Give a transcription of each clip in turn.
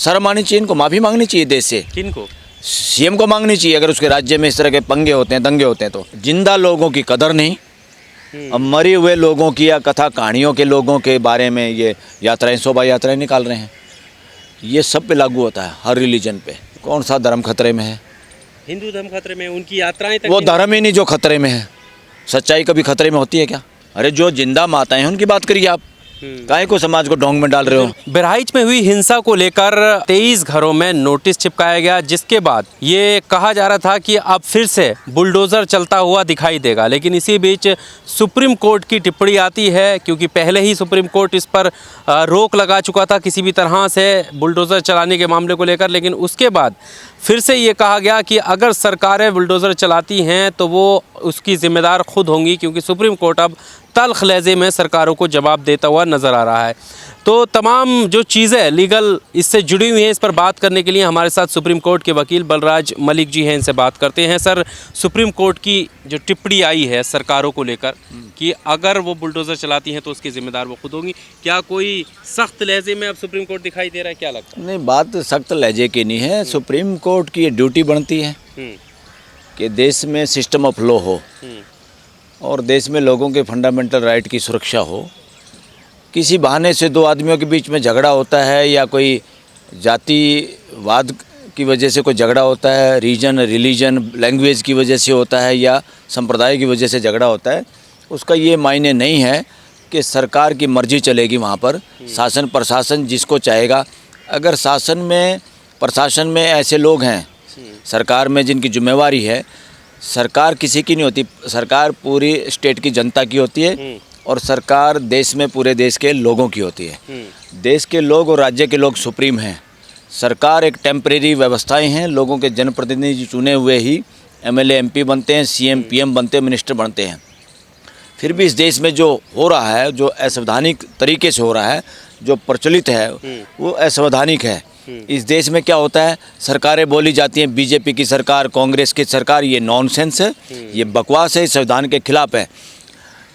शर्म आनी चाहिए, इनको माफ़ी मांगनी चाहिए देश से। किनको? सीएम को मांगनी चाहिए। अगर उसके राज्य में इस तरह के पंगे होते हैं, दंगे होते हैं तो जिंदा लोगों की कदर नहीं, अब मरे हुए लोगों की या कथा कहानियों के लोगों के बारे में ये यात्राएं, शोभा यात्राएं निकाल रहे हैं। ये सब पे लागू होता है, हर रिलीजन पे। कौन सा धर्म खतरे में है? हिंदू धर्म खतरे में, उनकी यात्राएं तक वो धर्म ही नहीं जो खतरे में है। सच्चाई कभी खतरे में होती है क्या? अरे जो जिंदा माताएं हैं उनकी बात करिए आप, काहे को समाज को ढोंग में डाल रहे हो? बहराइच में हुई हिंसा को लेकर 23 घरों में नोटिस चिपकाया गया, जिसके बाद ये कहा जा रहा था कि अब फिर से बुलडोजर चलता हुआ दिखाई देगा। लेकिन इसी बीच सुप्रीम कोर्ट की टिप्पणी आती है, क्योंकि पहले ही सुप्रीम कोर्ट इस पर रोक लगा चुका था किसी भी तरह से बुलडोजर चलाने के मामले को लेकर। लेकिन उसके बाद फिर से ये कहा गया कि अगर सरकारें बुलडोजर चलाती हैं तो वो उसकी जिम्मेदार खुद होंगी, क्योंकि सुप्रीम कोर्ट अब तल्ख लहजे में सरकारों को जवाब देता हुआ नज़र आ रहा है। तो तमाम जो चीज़ें लीगल इससे जुड़ी हुई हैं, इस पर बात करने के लिए हमारे साथ सुप्रीम कोर्ट के वकील बलराज मलिक जी हैं, इनसे बात करते हैं। सर, सुप्रीम कोर्ट की जो टिप्पणी आई है सरकारों को लेकर कि अगर वो बुलडोज़र चलाती हैं तो उसकी जिम्मेदार वो खुद होंगी, क्या कोई सख्त लहजे में अब सुप्रीम कोर्ट दिखाई दे रहा है? क्या लगता है? नहीं, बात सख्त लहजे की नहीं है। सुप्रीम कोर्ट की ये ड्यूटी बनती है कि देश में सिस्टम ऑफ लॉ हो और देश में लोगों के फंडामेंटल राइट की सुरक्षा हो। किसी बहाने से दो आदमियों के बीच में झगड़ा होता है या कोई जातिवाद की वजह से कोई झगड़ा होता है, रीजन, रिलीजन, लैंग्वेज की वजह से होता है या संप्रदाय की वजह से झगड़ा होता है, उसका ये मायने नहीं है कि सरकार की मर्जी चलेगी वहाँ पर। शासन प्रशासन जिसको चाहेगा। अगर शासन में प्रशासन में ऐसे लोग हैं सरकार में जिनकी जिम्मेवारी है, सरकार किसी की नहीं होती, सरकार पूरी स्टेट की जनता की होती है और सरकार देश में पूरे देश के लोगों की होती है। देश के लोग और राज्य के लोग सुप्रीम हैं। सरकार एक टेम्परेरी व्यवस्थाएं हैं। लोगों के जनप्रतिनिधि चुने हुए ही एमएलए एमपी बनते हैं, सीएम पीएम बनते हैं, मिनिस्टर बनते हैं। फिर भी इस देश में जो हो रहा है, जो असंवैधानिक तरीके से हो रहा है, जो प्रचलित है, वो असंवैधानिक है। इस देश में क्या होता है, सरकारें बोली जाती हैं, बीजेपी की सरकार, कांग्रेस की सरकार, ये नॉनसेंस है, ये बकवास है, संविधान के खिलाफ है।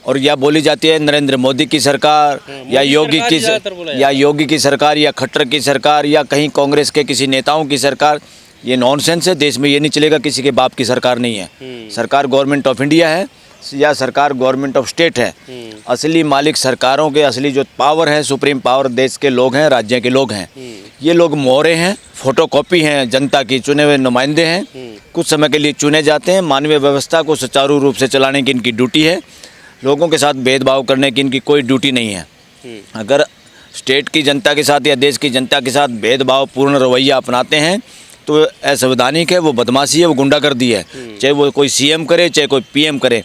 और या बोली जाती है नरेंद्र मोदी की सरकार या योगी की सरकार या खट्टर की सरकार या कहीं कांग्रेस के किसी नेताओं की सरकार, ये नॉनसेंस है। देश में ये नहीं चलेगा किसी के बाप की सरकार नहीं है। सरकार गवर्नमेंट ऑफ इंडिया है या सरकार गवर्नमेंट ऑफ स्टेट है। असली मालिक सरकारों के, असली जो पावर है, सुप्रीम पावर देश के लोग हैं, राज्य के लोग हैं। ये लोग मोहरे हैं, फोटोकॉपी हैं, जनता की चुने हुए नुमाइंदे हैं। कुछ समय के लिए चुने जाते हैं। मानवीय व्यवस्था को सुचारू रूप से चलाने की इनकी ड्यूटी है। लोगों के साथ भेदभाव करने की इनकी कोई ड्यूटी नहीं है। अगर स्टेट की जनता के साथ या देश की जनता के साथ भेदभाव पूर्ण रवैया अपनाते हैं तो असंवैधानिक है, वो बदमाशी है, वो गुंडागर्दी है। चाहे वो कोई सीएम करे, चाहे कोई पीएम करे।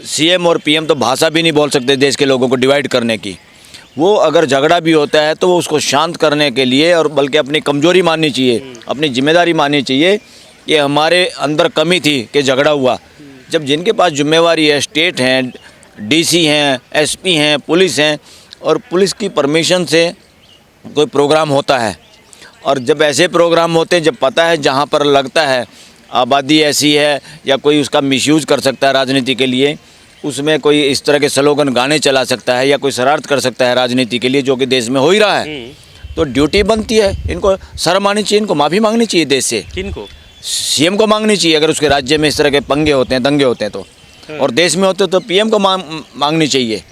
सीएम और पीएम तो भाषा भी नहीं बोल सकते देश के लोगों को डिवाइड करने की। वो अगर झगड़ा भी होता है तो वो उसको शांत करने के लिए, और बल्कि अपनी कमजोरी माननी चाहिए, अपनी जिम्मेदारी माननी चाहिए कि हमारे अंदर कमी थी कि झगड़ा हुआ। जब जिनके पास जिम्मेवारी है, स्टेट हैं, डीसी हैं, एसपी हैं, पुलिस हैं, और पुलिस की परमिशन से कोई प्रोग्राम होता है, और जब ऐसे प्रोग्राम होते हैं, जब पता है जहाँ पर लगता है आबादी ऐसी है या कोई उसका मिसयूज़ कर सकता है राजनीति के लिए, उसमें कोई इस तरह के स्लोगन गाने चला सकता है या कोई शरारत कर सकता है राजनीति के लिए, जो कि देश में हो ही रहा है, तो ड्यूटी बनती है, इनको शर्म आनी चाहिए, इनको माफ़ी मांगनी चाहिए देश से। किनको? सीएम को मांगनी चाहिए। अगर उसके राज्य में इस तरह के पंगे होते हैं, दंगे होते हैं तो, और देश में होते तो पीएम को मांगनी चाहिए।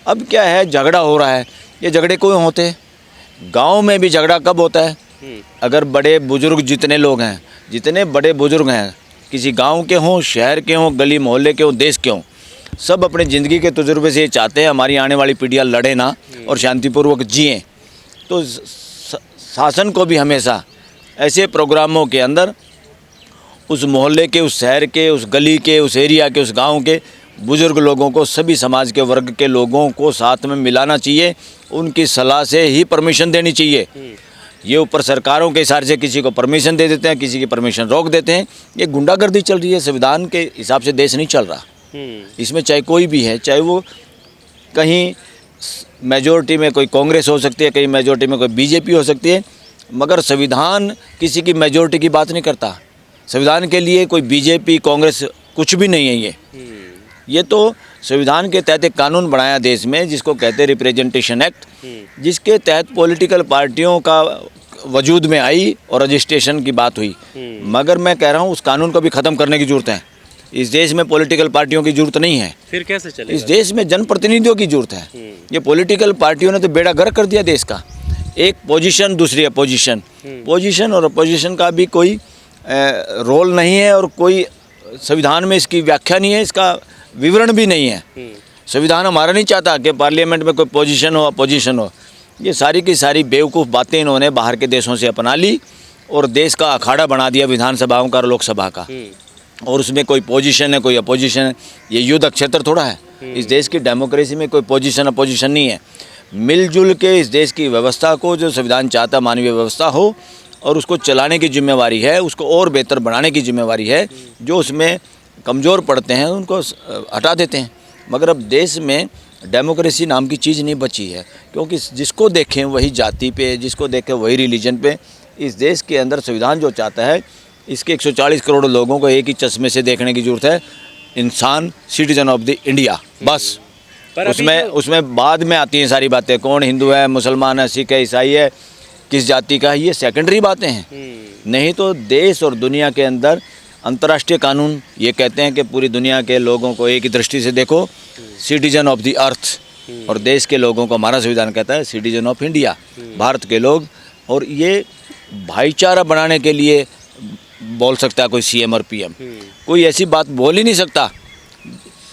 अब क्या है, झगड़ा हो रहा है, ये झगड़े क्यों होते हैं? गाँव में भी झगड़ा कब होता है? अगर बड़े बुजुर्ग जितने लोग हैं, जितने बड़े बुजुर्ग हैं, किसी गांव के हों, शहर के हों, गली मोहल्ले के हों, देश के हों, सब अपने ज़िंदगी के तजुर्बे से ये चाहते हैं हमारी आने वाली पीढ़ियाँ लड़े ना और शांतिपूर्वक जिएं। तो शासन को भी हमेशा ऐसे प्रोग्रामों के अंदर उस मोहल्ले के, उस शहर के, उस गली के, उस एरिया के, उस गाँव के बुजुर्ग लोगों को, सभी समाज के वर्ग के लोगों को साथ में मिलाना चाहिए। उनकी सलाह से ही परमिशन देनी चाहिए। ये ऊपर सरकारों के इशारे से किसी को परमिशन दे देते हैं, किसी की परमिशन रोक देते हैं। ये गुंडागर्दी चल रही है। संविधान के हिसाब से देश नहीं चल रहा। इसमें चाहे कोई भी है, चाहे वो कहीं मेजोरिटी में कोई कांग्रेस हो सकती है, कहीं मेजोरिटी में कोई बीजेपी हो सकती है, मगर संविधान किसी की मेजोरिटी की बात नहीं करता। संविधान के लिए कोई बीजेपी, कांग्रेस कुछ भी नहीं है। ये तो संविधान के तहत एक कानून बनाया देश में, जिसको कहते हैं रिप्रेजेंटेशन एक्ट, जिसके तहत पॉलिटिकल पार्टियों का वजूद में आई और रजिस्ट्रेशन की बात हुई, मगर मैं कह रहा हूँ उस कानून को भी ख़त्म करने की ज़रूरत है। इस देश में पॉलिटिकल पार्टियों की ज़रूरत नहीं है। फिर कैसे चलेगा? इस देश में जनप्रतिनिधियों की ज़रूरत है। ये पॉलिटिकल पार्टियों ने तो बेड़ा गर्क कर दिया देश का। एक पोजीशन, दूसरी अपोजिशन। पोजीशन और अपोजिशन का भी कोई रोल नहीं है और कोई संविधान में इसकी व्याख्या नहीं है, इसका विवरण भी नहीं है। संविधान हमारा नहीं चाहता कि पार्लियामेंट में कोई पोजीशन हो, अपोजिशन हो। ये सारी की सारी बेवकूफ़ बातें इन्होंने बाहर के देशों से अपना ली और देश का अखाड़ा बना दिया विधानसभाओं का और लोकसभा का। और उसमें कोई पोजीशन है, कोई अपोजिशन है। ये युद्ध क्षेत्र थोड़ा है। इस देश की डेमोक्रेसी में कोई पोजीशन अपोजिशन नहीं है। मिलजुल के इस देश की व्यवस्था को, जो संविधान चाहता मानवीय व्यवस्था हो, और उसको चलाने की जिम्मेवारी है, उसको और बेहतर बनाने की जिम्मेवारी है। जो उसमें कमज़ोर पड़ते हैं उनको हटा देते हैं। मगर अब देश में डेमोक्रेसी नाम की चीज़ नहीं बची है, क्योंकि जिसको देखें वही जाति पे, जिसको देखें वही रिलीजन पे। इस देश के अंदर संविधान जो चाहता है, इसके 140 करोड़ लोगों को एक ही चश्मे से देखने की ज़रूरत है। इंसान, सिटीजन ऑफ द इंडिया, बस। उसमें बाद में आती हैं सारी बातें, कौन हिंदू है, मुसलमान है, सिख है, ईसाई है, किस जाति का है, ये सेकेंडरी बातें हैं। नहीं तो देश और दुनिया के अंदर अंतर्राष्ट्रीय कानून ये कहते हैं कि पूरी दुनिया के लोगों को एक ही दृष्टि से देखो, सिटीजन ऑफ द अर्थ। और देश के लोगों को हमारा संविधान कहता है सिटीजन ऑफ इंडिया, भारत के लोग। और ये भाईचारा बनाने के लिए बोल सकता है कोई सीएम और पीएम। कोई ऐसी बात बोल ही नहीं सकता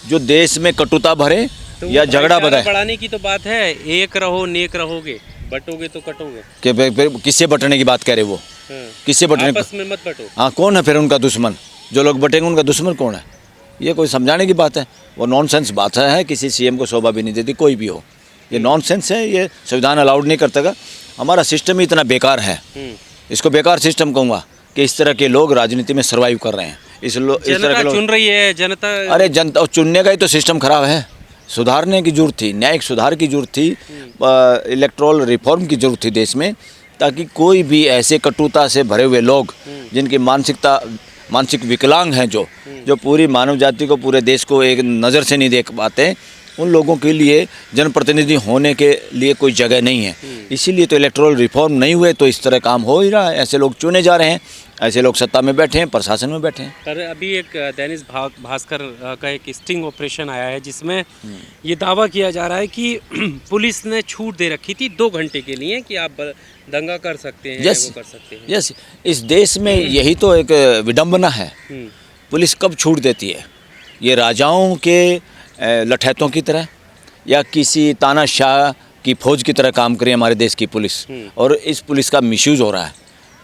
जो देश में कटुता भरे तो या झगड़ा बढ़ाए। बढ़ाने की तो बात है, एक रहो नेक रहोगे, बटोगे तो कटोगे। कि फिर किससे बटने की बात करे वो? किससे बटने? आपस में मत बटो। हाँ, कौन है फिर उनका दुश्मन? जो लोग बटेंगे उनका दुश्मन कौन है? ये कोई समझाने की बात है? वो नॉनसेंस बात है। किसी सीएम को शोभा भी नहीं देती, कोई भी हो। ये नॉनसेंस है, ये संविधान अलाउड नहीं करता। हमारा सिस्टम ही इतना बेकार है, इसको बेकार सिस्टम कहूँगा, कि इस तरह के लोग राजनीति में सर्वाइव कर रहे हैं। इस तरह के लोग चुन रही है जनता। अरे जनता चुनने का ही तो सिस्टम खराब है। सुधारने की जरूरत थी, न्यायिक सुधार की जरूरत थी, इलेक्टोरल रिफॉर्म की जरूरत थी देश में, ताकि कोई भी ऐसे कटुता से भरे हुए लोग, जिनकी मानसिक विकलांग हैं, जो पूरी मानव जाति को, पूरे देश को एक नज़र से नहीं देख पाते, उन लोगों के लिए जनप्रतिनिधि होने के लिए कोई जगह नहीं है। इसीलिए तो इलेक्टोरल रिफॉर्म नहीं हुए, तो इस तरह काम हो ही रहा है। ऐसे लोग चुने जा रहे हैं, ऐसे लोग सत्ता में बैठे हैं, प्रशासन में बैठे हैं। पर अभी एक दैनिक भास्कर का एक स्टिंग ऑपरेशन आया है, जिसमें ये दावा किया जा रहा है कि पुलिस ने छूट दे रखी थी 2 घंटे के लिए कि आप दंगा कर सकते हैं, वो कर सकते हैं। यस, इस देश में यही तो एक विडंबना है। पुलिस कब छूट देती है? ये राजाओं के लठैतों की तरह या किसी तानाशाह की फौज की तरह काम करे हमारे देश की पुलिस। और इस पुलिस का मिसयूज हो रहा है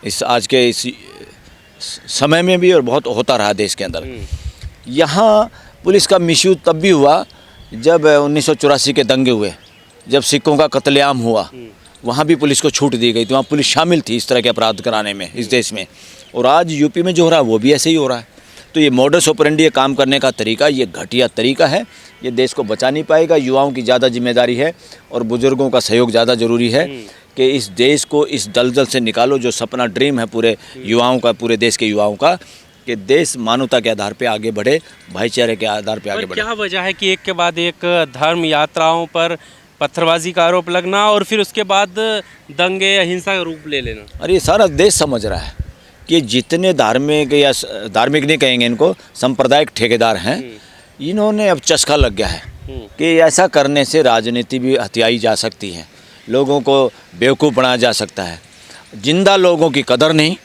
इस आज के इस समय में भी, और बहुत होता रहा देश के अंदर। यहाँ पुलिस का मिसयूज तब भी हुआ जब 1984 के दंगे हुए, जब सिखों का कत्लेआम हुआ, वहाँ भी पुलिस को छूट दी गई थी। वहाँ पुलिस शामिल थी इस तरह के अपराध कराने में इस देश में। और आज यूपी में जो हो रहा है वो भी ऐसे ही हो रहा है। तो ये मॉडस ऑपरेंडी, ये काम करने का तरीका, ये घटिया तरीका है। ये देश को बचा नहीं पाएगा। युवाओं की ज़्यादा जिम्मेदारी है और बुजुर्गों का सहयोग ज़्यादा ज़रूरी है कि इस देश को इस दलदल से निकालो। जो सपना, ड्रीम है पूरे युवाओं का, पूरे देश के युवाओं का, कि देश मानवता के आधार पे आगे बढ़े, भाईचारे के आधार पे आगे बढ़े। क्या वजह है कि एक के बाद एक धर्म यात्राओं पर पत्थरबाजी का आरोप लगना और फिर उसके बाद दंगे या हिंसा का रूप ले लेना? अरे ये सारा देश समझ रहा है कि जितने धार्मिक, या धार्मिक नहीं कहेंगे इनको, सांप्रदायिक ठेकेदार हैं, इन्होंने अब चस्का लग गया है कि ऐसा करने से राजनीति भी हथियाई जा सकती है, लोगों को बेवकूफ़ बनाया जा सकता है। जिंदा लोगों की कदर नहीं,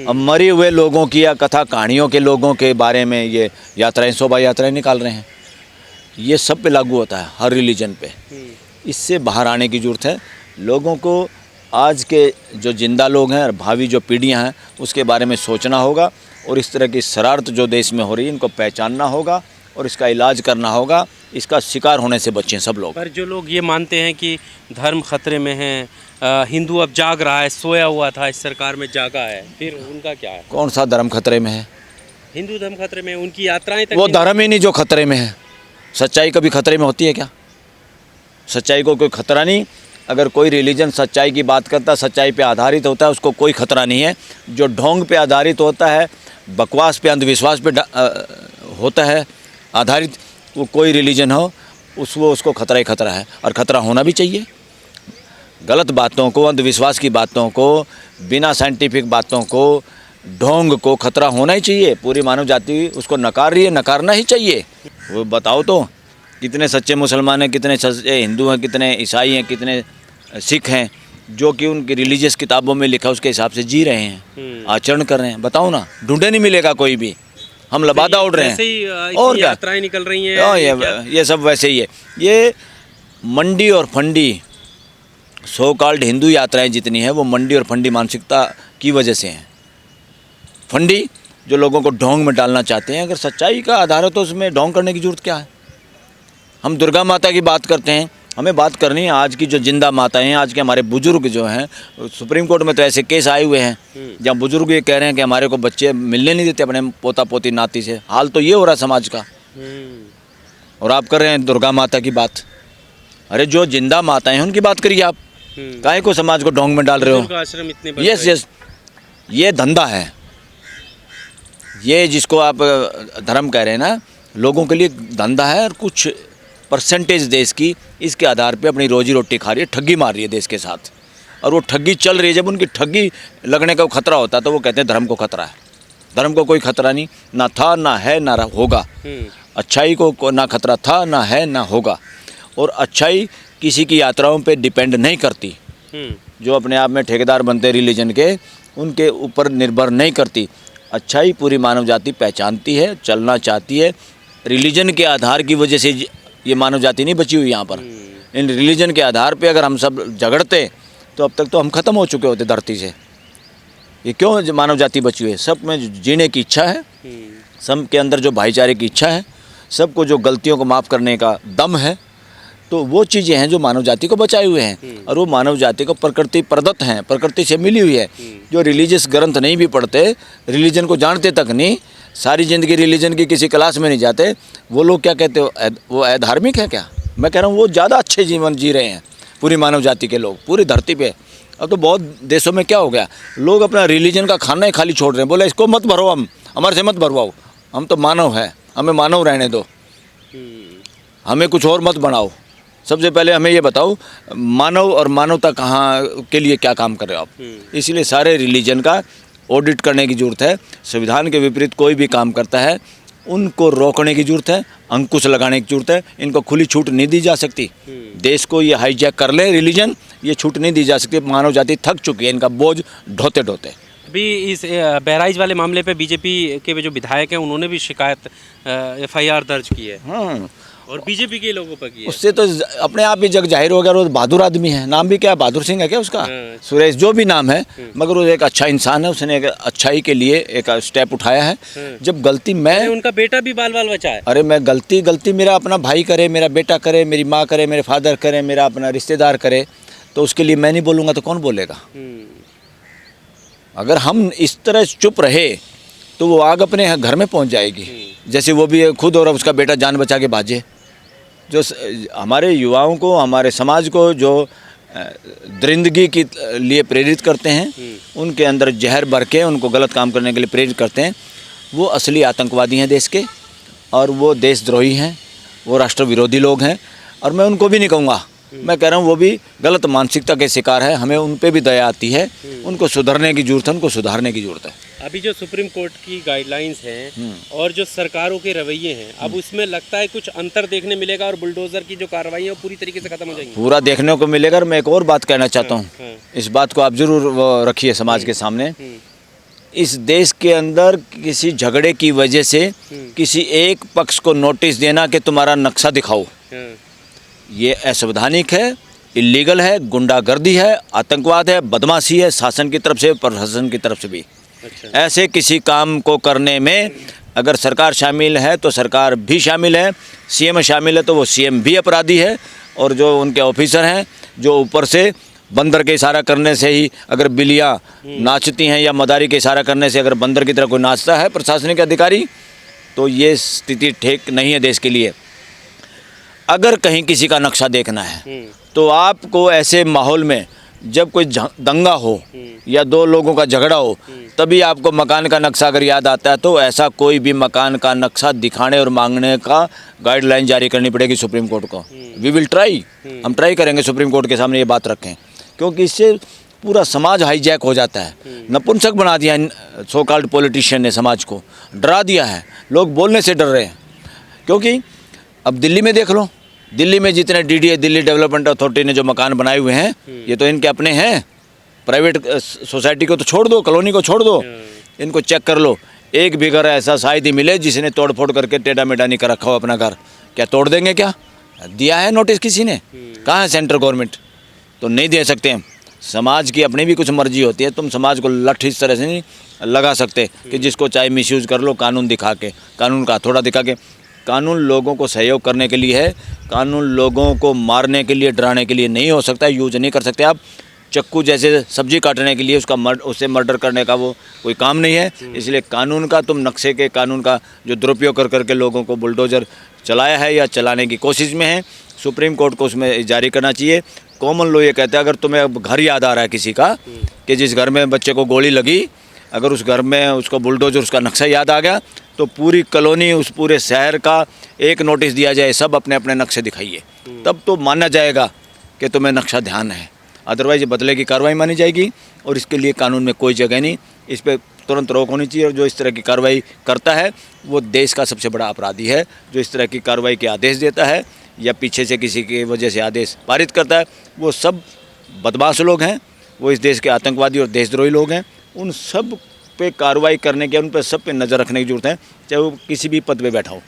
अब मरे हुए लोगों की या कथा कहानियों के लोगों के बारे में ये यात्राएं, शोभा यात्राएं निकाल रहे हैं। ये सब पे लागू होता है, हर रिलीजन पे। इससे बाहर आने की ज़रूरत है। लोगों को आज के जो जिंदा लोग हैं और भावी जो पीढ़ियां हैं उसके बारे में सोचना होगा, और इस तरह की शरारत जो देश में हो रही है इनको पहचानना होगा और इसका इलाज करना होगा। इसका शिकार होने से बचें सब लोग। पर जो लोग ये मानते हैं कि धर्म खतरे में है, हिंदू अब जाग रहा है, सोया हुआ था, इस सरकार में जागा है, फिर उनका क्या है? कौन सा धर्म खतरे में है? हिंदू धर्म खतरे में, उनकी यात्राएं तक। वो धर्म ही नहीं जो खतरे में है। सच्चाई कभी खतरे में होती है क्या? सच्चाई को कोई खतरा नहीं। अगर कोई रिलीजन सच्चाई की बात करता, सच्चाई पे आधारित होता है, उसको कोई खतरा नहीं है। जो ढोंग पे आधारित होता है, बकवास पे, अंधविश्वास पे होता है आधारित, वो कोई रिलीजन हो, उसको खतरा ही खतरा है, और खतरा होना भी चाहिए। गलत बातों को, अंधविश्वास की बातों को, बिना साइंटिफिक बातों को, ढोंग को खतरा होना ही चाहिए। पूरी मानव जाति उसको नकार रही है, नकारना ही चाहिए। वो बताओ तो कितने सच्चे मुसलमान हैं, कितने सच्चे हिंदू हैं, कितने ईसाई हैं, कितने सिख हैं जो कि उनकी रिलीजियस किताबों में लिखा उसके हिसाब से जी रहे हैं, आचरण कर रहे हैं। बताओ ना, ढूंढे नहीं मिलेगा कोई भी। हम लबादा उड़ रहे हैं और क्या यात्राएं निकल रही हैं। ये सब वैसे ही है। ये मंडी और फंडी सो कॉल्ड हिंदू यात्राएं जितनी हैं वो मंडी और फंडी मानसिकता की वजह से हैं। फंडी जो लोगों को ढोंग में डालना चाहते हैं। अगर सच्चाई का आधार है तो उसमें ढोंग करने की जरूरत क्या है। हम दुर्गा माता की बात करते हैं, हमें बात करनी है आज की जो जिंदा माताएं हैं, आज के हमारे बुजुर्ग जो हैं। सुप्रीम कोर्ट में तो ऐसे केस आए हुए हैं जहाँ बुजुर्ग ये कह रहे हैं कि हमारे को बच्चे मिलने नहीं देते अपने पोता पोती नाती से। हाल तो ये हो रहा है समाज का। और आप कर रहे हैं दुर्गा माता की बात। अरे जो जिंदा माताएं हैं उनकी बात करिए आप। काहे को समाज को ढोंग में डाल रहे हो। आश्रम इतने यस, ये धंधा है। ये जिसको आप धर्म कह रहे हैं ना, लोगों के लिए धंधा है। और कुछ परसेंटेज देश की इसके आधार पे अपनी रोजी रोटी खा रही है, ठगी मार रही है देश के साथ। और वो ठगी चल रही है। जब उनकी ठगी लगने का खतरा होता है तो वो कहते हैं धर्म को खतरा है। धर्म को कोई खतरा नहीं, ना था, ना है, ना होगा। अच्छाई को ना खतरा था, ना है, ना होगा। और अच्छाई किसी की यात्राओं पे डिपेंड नहीं करती। जो अपने आप में ठेकेदार बनते रिलीजन के, उनके ऊपर निर्भर नहीं करती। अच्छाई पूरी मानव जाति पहचानती है, चलना चाहती है। रिलीजन के आधार की वजह से ये मानव जाति नहीं बची हुई यहाँ पर। इन रिलीजन के आधार पे अगर हम सब झगड़ते तो अब तक तो हम ख़त्म हो चुके होते धरती से। ये क्यों मानव जाति बची हुई है? सब में जीने की इच्छा है, सब के अंदर जो भाईचारे की इच्छा है, सबको जो गलतियों को माफ़ करने का दम है। तो वो चीज़ें हैं जो मानव जाति को बचाए हुए हैं। और वो मानव जाति को प्रकृति प्रदत्त हैं, प्रकृति से मिली हुई है। जो रिलीजियस ग्रंथ नहीं भी पढ़ते, रिलीजन को जानते तक नहीं, सारी ज़िंदगी रिलीजन की किसी क्लास में नहीं जाते, वो लोग क्या कहते हो, वो अधार्मिक है क्या? मैं कह रहा हूँ वो ज़्यादा अच्छे जीवन जी रहे हैं पूरी मानव जाति के लोग पूरी धरती पे। अब तो बहुत देशों में क्या हो गया, लोग अपना रिलीजन का खाना ही खाली छोड़ रहे हैं। बोले इसको मत भरो, हम हमारे से मत भरवाओ, हम तो मानव है, हमें मानव रहने दो, हमें कुछ और मत बनाओ। सबसे पहले हमें ये बताओ मानव और मानवता कहाँ के लिए क्या काम कर रहे हो आप। इसलिए सारे रिलीजन का ऑडिट करने की ज़रूरत है। संविधान के विपरीत कोई भी काम करता है उनको रोकने की ज़रूरत है, अंकुश लगाने की ज़रूरत है। इनको खुली छूट नहीं दी जा सकती। देश को ये हाईजैक कर ले रिलीजन, ये छूट नहीं दी जा सकती। मानव जाति थक चुकी है इनका बोझ ढोते ढोते। अभी इस बहराइच वाले मामले पे बीजेपी के जो विधायक हैं उन्होंने भी शिकायत FIR दर्ज की है। हाँ, और बीजेपी के लोगों पर की है। उससे तो अपने आप ही जग जाहिर हो गया। वो बहादुर आदमी है। नाम भी क्या, बहादुर सिंह है क्या उसका, सुरेश, जो भी नाम है, मगर वो एक अच्छा इंसान है। उसने एक अच्छाई के लिए एक स्टेप उठाया है। जब गलती मैं, उनका बेटा भी बाल बचा है। अरे मैं गलती मेरा अपना भाई करे, मेरा बेटा करे, मेरी माँ करे, मेरे फादर करे, मेरा अपना रिश्तेदार करे, तो उसके लिए मैं नहीं बोलूँगा तो कौन बोलेगा। अगर हम इस तरह चुप रहे तो वो आग अपने घर में पहुंच जाएगी। जैसे वो भी खुद और उसका बेटा जान बचा के भाजे। जो हमारे युवाओं को, हमारे समाज को जो दरिंदगी के लिए प्रेरित करते हैं, उनके अंदर जहर भर के उनको गलत काम करने के लिए प्रेरित करते हैं, वो असली आतंकवादी हैं देश के। और वो देशद्रोही हैं, वो राष्ट्र विरोधी लोग हैं। और मैं उनको भी नहीं कहूँगा, मैं कह रहा हूँ वो भी गलत मानसिकता के शिकार है। हमें उन पे भी दया आती है। उनको सुधरने की जरूरत है, उनको सुधारने की जरूरत है। अभी जो सुप्रीम कोर्ट की गाइडलाइंस हैं और जो सरकारों के रवैये हैं, अब उसमें लगता है कुछ अंतर देखने मिलेगा और बुलडोजर की जो कार्रवाई है वो पूरी तरीके से खत्म हो जाएगी। पूरा देखने को मिलेगा। और मैं एक और बात कहना चाहता हूँ, इस बात को आप जरूर रखिए समाज के सामने। इस देश के अंदर किसी झगड़े की वजह से किसी एक पक्ष को नोटिस देना कि तुम्हारा नक्शा दिखाओ, ये असंवैधानिक है, इलीगल है, गुंडागर्दी है, आतंकवाद है, बदमाशी है, शासन की तरफ से, प्रशासन की तरफ से भी। अच्छा। ऐसे किसी काम को करने में अगर सरकार शामिल है तो सरकार भी शामिल है, CM शामिल है तो वो CM भी अपराधी है। और जो उनके ऑफिसर हैं, जो ऊपर से बंदर के इशारा करने से ही अगर बिल्लियाँ नाचती हैं या मदारी के इशारा करने से अगर बंदर की तरह कोई नाचता है प्रशासनिक अधिकारी, तो ये स्थिति ठीक नहीं है देश के लिए। अगर कहीं किसी का नक्शा देखना है तो आपको ऐसे माहौल में जब कोई दंगा हो या दो लोगों का झगड़ा हो, तभी आपको मकान का नक्शा अगर याद आता है, तो ऐसा कोई भी मकान का नक्शा दिखाने और मांगने का गाइडलाइन जारी करनी पड़ेगी सुप्रीम कोर्ट को। वी विल ट्राई, हम ट्राई करेंगे सुप्रीम कोर्ट के सामने ये बात रखें क्योंकि इससे पूरा समाज हाईजैक हो जाता है। नपुंसक बना दिया सो कॉल्ड पॉलिटिशियन ने, समाज को डरा दिया है, लोग बोलने से डर रहे हैं। क्योंकि अब दिल्ली में देख लो, दिल्ली में जितने DDA दिल्ली डेवलपमेंट अथॉरिटी ने जो मकान बनाए हुए हैं, ये तो इनके अपने हैं। प्राइवेट सोसाइटी को तो छोड़ दो, कॉलोनी को छोड़ दो, इनको चेक कर लो। एक भी घर ऐसा शायद ही मिले जिसने तोड़ फोड़ करके टेढ़ा मेढ़ा नहीं कर रखा हो अपना घर। क्या तोड़ देंगे? क्या दिया है नोटिस किसी ने? कहाँ है सेंट्रल गवर्नमेंट? तो नहीं दे सकते हैं। समाज की अपनी भी कुछ मर्जी होती है, तुम समाज को लठ इस तरह से नहीं लगा सकते कि जिसको चाहे मिसयूज़ कर लो कानून दिखा के, कानून का थोड़ा दिखा के। कानून लोगों को सहयोग करने के लिए है, कानून लोगों को मारने के लिए, डराने के लिए नहीं हो सकता। यूज नहीं कर सकते आप। चक्कू जैसे सब्जी काटने के लिए उससे मर्डर करने का वो कोई काम नहीं है। इसलिए कानून का तुम नक्शे के कानून का जो दुरुपयोग कर करके लोगों को बुलडोजर चलाया है या चलाने की कोशिश में है, सुप्रीम कोर्ट को उसमें जारी करना चाहिए। कॉमन लॉ ये कहता है, अगर तुम्हें अब घर याद आ रहा है किसी का कि जिस घर में बच्चे को गोली लगी, अगर उस घर में उसको बुलडोजर उसका नक्शा याद आ गया तो पूरी कॉलोनी, उस पूरे शहर का एक नोटिस दिया जाए, सब अपने अपने नक्शे दिखाइए, तब तो माना जाएगा कि तुम्हें नक्शा ध्यान है। अदरवाइज ये बदले की कार्रवाई मानी जाएगी और इसके लिए कानून में कोई जगह नहीं। इस पर तुरंत रोक होनी चाहिए। और जो इस तरह की कार्रवाई करता है वो देश का सबसे बड़ा अपराधी है। जो इस तरह की कार्रवाई के आदेश देता है या पीछे से किसी की वजह से आदेश पारित करता है, वो सब बदमाश लोग हैं, वो इस देश के आतंकवादी और देशद्रोही लोग हैं। उन सब पे कार्रवाई करने के, उन पर सब पे नज़र रखने की जरूरत है, चाहे वो किसी भी पद पे बैठा हो।